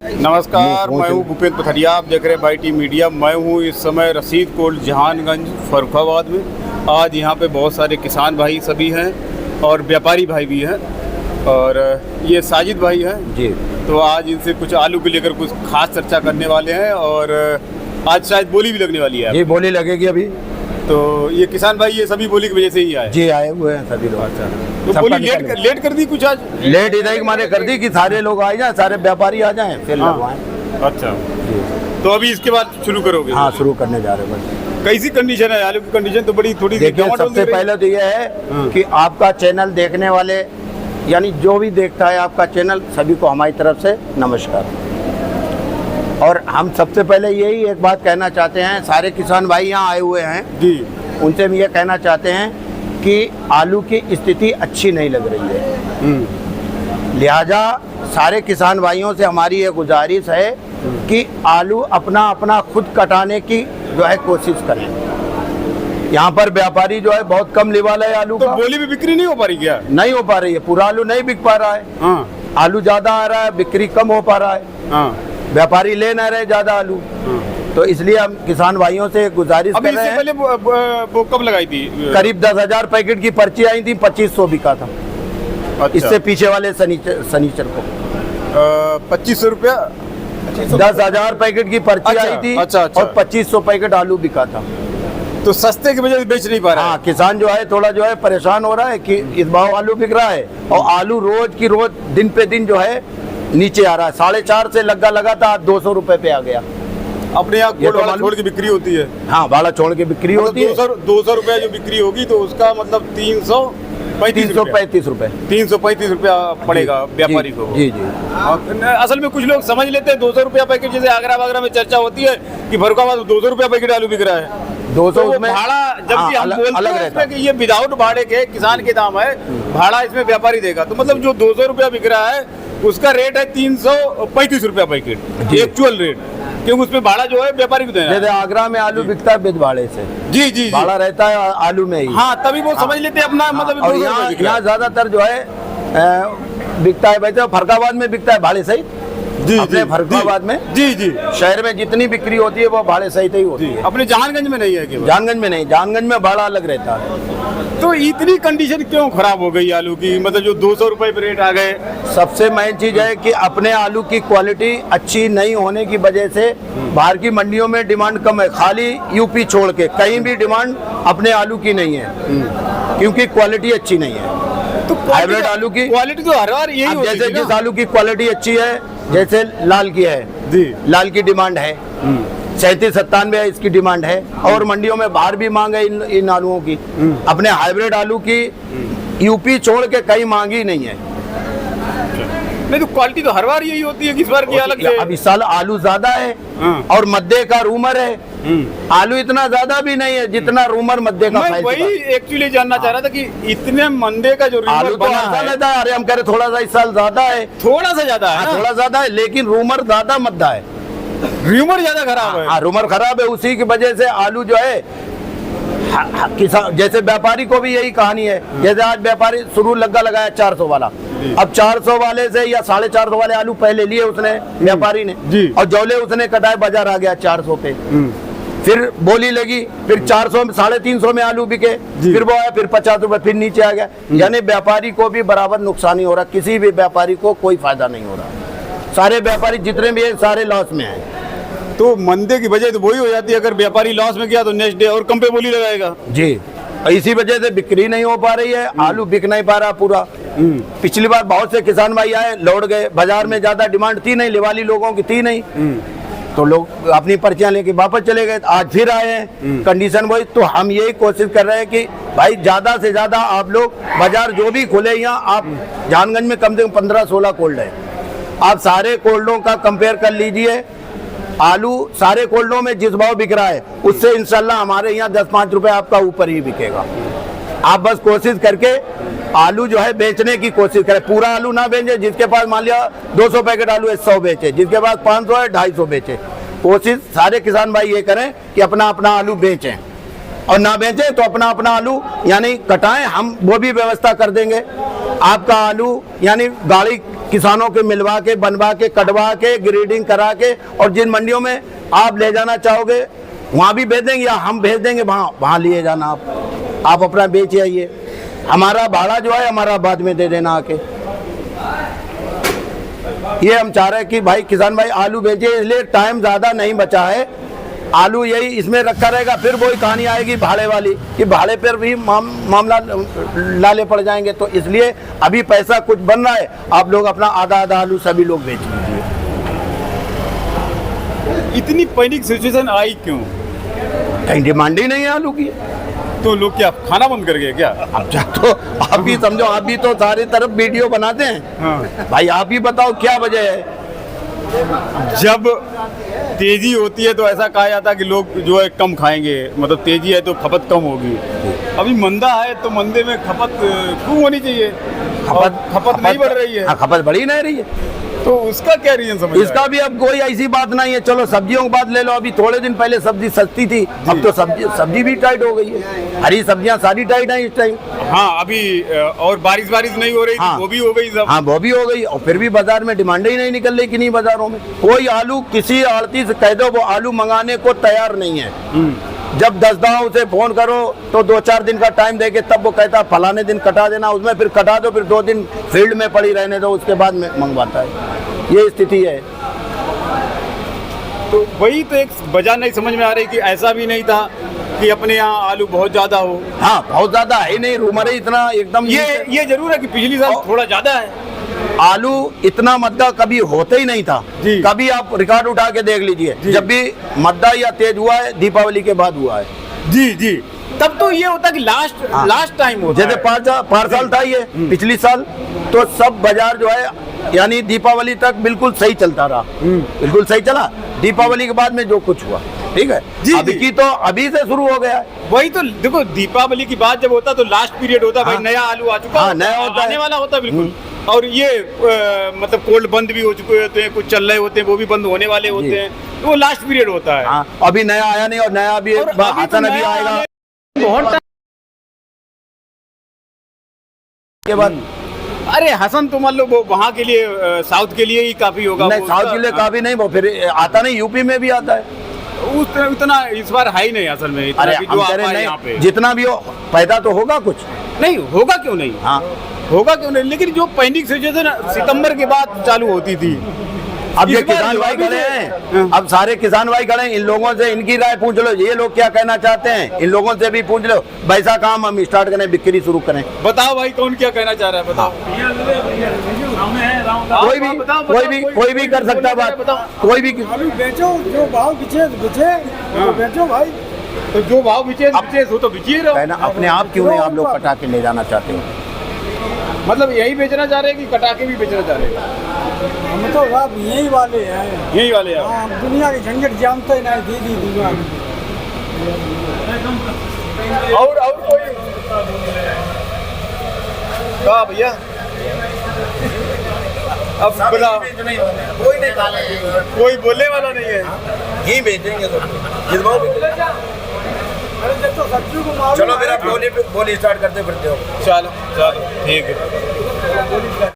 नमस्कार, मैं हूं भूपेंद्र पथरिया। आप देख रहे हैं बाई टी मीडिया। मैं हूं इस समय रसीद कोल्ड जहानगंज फर्रुखाबाद में। आज यहां पे बहुत सारे किसान भाई सभी हैं और व्यापारी भाई भी हैं, और ये साजिद भाई हैं जी। तो आज इनसे कुछ आलू को लेकर कुछ खास चर्चा करने वाले हैं, और आज शायद बोली भी लगने वाली है। जी, बोली लगेगी अभी। तो ये किसान भाई ये सभी बोली की वजह से ही आए? जी, आए हुए हैं सभी लोग। अच्छा, तो बोली लेट कर दी कुछ आज? लेट इधर ही माने कर दी कि सारे लोग आ जाए, सारे व्यापारी आ जाएं, फिर हाँ। लगवाएं। अच्छा, जी। तो अभी इसके बाद शुरू करोगे? हाँ, शुरू करने जा रहे हैं। कैसी कंडीशन है आलू की? कंडीशन तो बड़ी थोड़ी देखिए, डामाडोल सबसे दिख रही है। पहले तो ये है कि आपका चैनल देखने वाले, यानी जो भी देखता है आपका चैनल, सभी को हमारी तरफ से नमस्कार। और हम सबसे पहले यही एक बात कहना चाहते हैं, सारे किसान भाई यहाँ आए हुए हैं जी, उनसे हम ये कहना चाहते हैं कि आलू की स्थिति अच्छी नहीं लग रही है। लिहाजा सारे किसान भाइयों से हमारी ये गुजारिश है कि आलू अपना अपना खुद कटाने की जो है कोशिश करें। यहाँ पर व्यापारी जो है बहुत कम लेवल है आलू तो का। बोली भी बिक्री नहीं हो पा रही क्या? नहीं हो पा रही है, पूरा आलू नहीं बिक पा रहा है। हाँ, आलू ज़्यादा आ रहा है, बिक्री कम हो पा रहा है। हाँ, व्यापारी ले ना रहे ज़्यादा आलू। तो इसलिए हम किसान भाइयों से गुजारिश अभी कर रहे इससे हैं। पहले वो कब लगाई थी? करीब 10,000 पैकेट की पर्ची आई थी, 2500 बिका था। अच्छा, इससे पीछे वाले शनिचर को 2500 रुपया 10,000 पैकेट की पर्ची अच्छा, आई थी। अच्छा, अच्छा। और 2500 पैकेट आलू बिका था। तो सस्ते की वजह से बेच नहीं पा रहा हाँ, है। किसान जो है थोड़ा जो है परेशान हो रहा है कि इस भाव आलू बिक रहा है, और आलू रोज की रोज दिन पे दिन जो है नीचे आ रहा है। 4.5 से लगा था, 200 रुपए पे आ गया। अपने यहाँ ये तो कोल मालूम- छोड़ के बिक्री होती है। हाँ, भाड़ा छोड़ के बिक्री होती है। 200 रुपया जो बिक्री होगी तो उसका मतलब 335 रुपए 335 रुपया पड़ेगा व्यापारी को। जी जी। असल में कुछ लोग समझ लेते हैं 200 रुपया पैकेट, जैसे आगरा वागरा में चर्चा होती है कि फर्रुखाबाद 200 रुपया पैकेट आलू बिक रहा है। 200 तो वो उसमें भाड़ा जबकि हाँ, हम बोलते अलग हैं रहता इसमें कि ये विदाउट भाड़े के किसान के दाम है, भाड़ा इसमें व्यापारी देगा। तो मतलब जो 200 रुपया बिक रहा है उसका रेट है 335 रुपया पैकेट, एक्चुअल रेट, क्योंकि उसमें भाड़ा जो है व्यापारी को देना है। जैसे आगरा में आलू बिकता है बिद भाड़े से, जी जी, भाड़ा रहता है आलू में ही। हाँ, तभी वो समझ लेते हैं अपना मतलब। और 200 यहाँ रुपया बिक रहा है। ज्यादातर जो है बिकता है, वैसे फर्रुखाबाद में बिकता है भाड़े सहित। जी अपने जी, फर्रुखाबाद में, जी जी शहर में जितनी बिक्री होती है वो भाड़े सहित ही होती जी, है। अपने जहानगंज में नहीं है केवल। जानगंज में नहीं, जानगंज में भाड़ा अलग रहता है। तो इतनी कंडीशन क्यों खराब हो गई आलू की? मतलब जो 200 रुपए पे रेट आ गए। सबसे मेन चीज है कि अपने आलू की क्वालिटी अच्छी नहीं होने की वजह से बाहर की मंडियों में डिमांड कम है। खाली यूपी छोड़ के कहीं भी डिमांड अपने आलू की नहीं है, क्योंकि क्वालिटी अच्छी नहीं है। तो हाइब्रिड आलू की क्वालिटी तो हर बार यही अब होती जैसे है जिस ना? आलू की क्वालिटी अच्छी है, जैसे लाल की है जी, लाल की डिमांड है 37-97 है इसकी डिमांड है, और मंडियों में बाहर भी मांग है इन आलूओं की। अपने हाइब्रिड आलू की यूपी छोड़ के कहीं मांग ही नहीं है। नहीं तो क्वालिटी तो हर बार यही होती है, किस बार की अलग से? अब इस साल आलू ज्यादा है हाँ। और मध्य का रूमर है। आलू इतना ज्यादा भी नहीं है जितना रूमर मध्य का मैं फैल वही चुका है। एक्चुअली जानना चाह रहा था कि इतने मंदे का जो आलू रूमर तो बना हर साल है, रहता है। अरे हम कह रहे थोड़ा सा इस साल ज्यादा है, थोड़ा सा ज्यादा है ना? थोड़ा ज्यादा है, लेकिन रूमर ज्यादा मध्य है। रूमर ज्यादा खराब है। हाँ, रूमर खराब है, उसी की वजह से आलू जो है किसान, जैसे व्यापारी को भी यही कहानी है। जैसे आज व्यापारी शुरू लगाया 400 वाला, अब 400 वाले से या 450 वाले आलू पहले लिए उसने व्यापारी ने जी। और जौले उसने कटाए, बाजार आ गया 400 पे। फिर बोली लगी, फिर 400 में 350 में आलू बिके, फिर वो आया, फिर 50 रुपए, फिर नीचे आ गया। यानी व्यापारी को भी बराबर नुकसान ही हो रहा, किसी भी व्यापारी को कोई फायदा नहीं हो रहा। सारे व्यापारी जितने भी हैं सारे लॉस में हैं। तो मंदे की वजह तो वही हो जाती है, अगर व्यापारी लॉस में गया तो नेक्स्ट डे और कम पे बोली लगाएगा। जी, इसी वजह से बिक्री नहीं हो पा रही है, आलू बिक नहीं पा रहा पूरा। पिछली बार बहुत से किसान भाई आए, लौट गए, बाजार में ज्यादा डिमांड थी नहीं, लेवाली लोगों की थी नहीं, तो लोग अपनी पर्चियां लेके वापस चले गए। आज फिर आए हैं, कंडीशन वही। तो हम यही कोशिश कर रहे हैं कि भाई ज्यादा से ज्यादा आप लोग बाजार जो भी खुले, यहाँ आप जहानगंज में कम से कम 15-16 कोल्ड है, आप सारे कोल्डों का कंपेयर कर लीजिए। आलू सारे कोल्डों में जिस भाव बिक रहा है उससे इंशाल्लाह हमारे यहाँ 10-5 रुपए आपका ऊपर ही बिकेगा। आप बस कोशिश करके आलू जो है बेचने की कोशिश करें। पूरा आलू ना बेचे, जिसके पास मान लिया 200 पैकेट आलू है 100 बेचे, जिसके पास 500 है 250 बेचे। कोशिश सारे किसान भाई ये करें कि अपना अपना आलू बेचें, और ना बेचें तो अपना अपना आलू यानी कटाएं, हम वो भी व्यवस्था कर देंगे। आपका आलू यानी गाड़ी किसानों के मिलवा के, बनवा के, कटवा के, ग्रेडिंग करा के, और जिन मंडियों में आप ले जाना चाहोगे वहाँ भी भेज देंगे, या हम भेज देंगे वहाँ लिए जाना। आप अपना बेच आइए, हमारा भाड़ा जो है हमारा बाद में दे देना आके। ये हम चाह रहे हैं कि भाई किसान भाई आलू बेचे, इसलिए टाइम ज़्यादा नहीं बचा है। आलू यही इसमें रखा रहेगा, फिर वही कहानी आएगी भाड़े वाली कि भाड़े पर भी मामला लाले पड़ जाएंगे। तो इसलिए अभी पैसा कुछ बन रहा है, आप लोग अपना आधा आधा आलू सभी लोग बेच लीजिए। इतनी पैनिक सिचुएशन आई क्यों? कहीं डिमांड ही नहीं है आलू की। तो लोग क्या खाना बंद कर गए क्या? अब जा तो आप भी समझो, आप भी तो सारी तरफ वीडियो बनाते हैं। हाँ। भाई आप ही बताओ क्या वजह है? जब तेजी होती है तो ऐसा कहा जाता है कि लोग जो है कम खाएंगे, मतलब तेजी है तो खपत कम होगी। अभी मंदा है तो मंदे में खपत क्यों होनी चाहिए? खपत नहीं बढ़ रही है। हाँ, खपत बढ़ी नहीं रही है, तो उसका क्या रीजन समझ? इसका भी अब कोई ऐसी बात नहीं है। चलो सब्जियों की बात ले लो, अभी थोड़े दिन पहले सब्जी सस्ती थी, अब तो सब्जी भी टाइट हो गई है। हरी सब्जियां सारी टाइट हैं इस टाइम। हाँ, अभी और बारिश नहीं हो रही थी, वो भी हो गई सब। हाँ, वो भी हो गई, और फिर भी बाजार में डिमांड ही नहीं निकल रही किन्हीं बाजारों में। कोई आलू किसी आड़ती से कह दो वो आलू मंगाने को तैयार नहीं है। जब 10 दांव से फोन करो तो 2-4 दिन का टाइम देके तब वो कहता फलाने दिन कटा देना, उसमें फिर कटा दो, फिर 2 दिन फील्ड में पड़ी रहने दो, उसके बाद में मंगवाता है। ये स्थिति है। तो वही तो एक वजह नहीं समझ में आ रही कि ऐसा भी नहीं था कि अपने यहाँ आलू बहुत ज्यादा हो। हाँ, बहुत ज्यादा है नहीं, रूमर है इतना एकदम। ये जरूर है कि पिछली साल थोड़ा ज्यादा है। आलू इतना मद्दा कभी होते ही नहीं था। कभी आप रिकॉर्ड उठा के देख लीजिए, जब भी मद्दा या तेज हुआ है दीपावली के बाद हुआ है। जी, तब तो ये होता कि लास्ट टाइम होता। जैसे 5 साल था ये पिछली साल, तो सब बाजार जो है यानी दीपावली तक बिल्कुल सही चलता रहा, बिल्कुल सही चला। दीपावली के बाद में जो कुछ हुआ, ठीक है, अभी की तो अभी से शुरू हो गया है। वही तो देखो, दीपावली की बात जब होता तो लास्ट पीरियड होता, भाई नया आलू आ चुका, नया होता, आने वाला होता बिल्कुल। और ये मतलब कोल्ड बंद भी हो चुके होते हैं, कुछ चल रहे होते हैं, वो भी बंद होने वाले होते हैं, तो वो लास्ट पीरियड होता है। हाँ, अभी नया आया नहीं, और नया भी हाथन अभी आएगा बहुत के बाद। अरे हसन तो मान लो वो वहाँ के लिए, साउथ के लिए ही काफी होगा। नहीं, साउथ के लिए काफी नहीं, वो फिर आता नहीं, यूपी में भी आता है। उतना इस बार है ही नहीं असल में। अरे हम कह रहे नहीं, जितना भी हो पैदा तो होगा कुछ। नहीं होगा क्यों नहीं? हाँ, होगा क्यों नहीं, लेकिन जो पैनिक सिचुएशन सितंबर के बाद चालू होती थी। अब ये किसान भाई खड़े हैं, अब सारे किसान भाई खड़े हैं, इन लोगों से इनकी राय पूछ लो, ये लोग क्या कहना चाहते हैं, इन लोगों से भी पूछ लो। वैसा काम हम स्टार्ट करें, बिक्री शुरू करें। बताओ भाई, कौन क्या कहना चाह रहा है, बताओ। कोई भी कर सकता है बात, कोई भी। बेचो, जो भाव बिचे बेचो भाई। तो जो भाव बिचे तो बिचिए रहो। अपने आप क्यों नहीं आप लोग कटा के ले जाना चाहते हो? मतलब यही बेचना चाह रहे हैं कि कटा के भी बेचना चाह रहे हैं? हम तो सब यही वाले हैं। यही वाले हैं। हाँ, दुनिया की झंझट जानते ही नहीं, दीदी दुनिया। और कोई कहा भैया? अब बता, कोई नहीं, कोई बोलने वाला नहीं है। यही बेचेंगे तो चलो मेरा बोली स्टार्ट करते फिरते हो। चलो ठीक है।